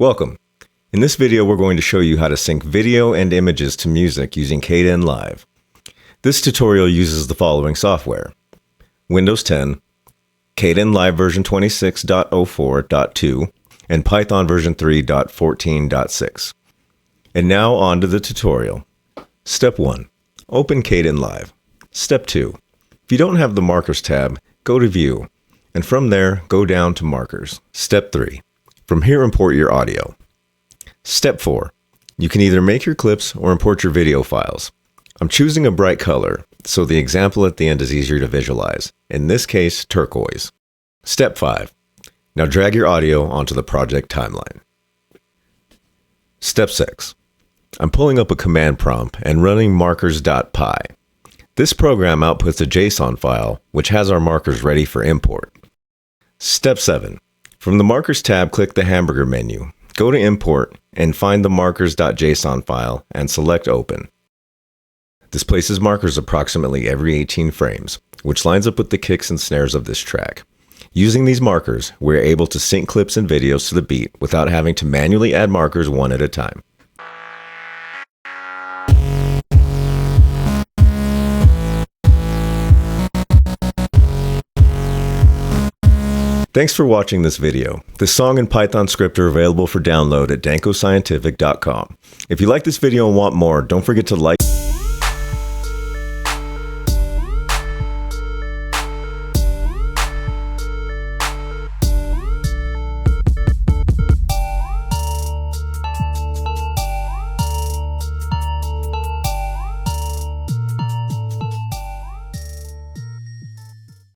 Welcome. In this video, we're going to show you how to sync video and images to music using Kdenlive. This tutorial uses the following software: Windows 10, Kdenlive version 26.04.2, and Python version 3.14.6. And now on to the tutorial. Step 1. Open Kdenlive. Step 2. If you don't have the Markers tab, go to View, and from there, go down to Markers. Step 3. From here, import your audio. Step 4. You can either make your clips or import your video files. I'm choosing a bright color, so the example at the end is easier to visualize. In this case, turquoise. Step 5. Now drag your audio onto the project timeline. Step 6. I'm pulling up a command prompt and running markers.py. This program outputs a JSON file, which has our markers ready for import. Step 7. From the Markers tab, click the hamburger menu, go to Import, and find the markers.json file and select Open. This places markers approximately every 18 frames, which lines up with the kicks and snares of this track. Using these markers, we're able to sync clips and videos to the beat without having to manually add markers one at a time. Thanks for watching this video. This song and Python script are available for download at dankoscientific.com. If you like this video and want more, don't forget to like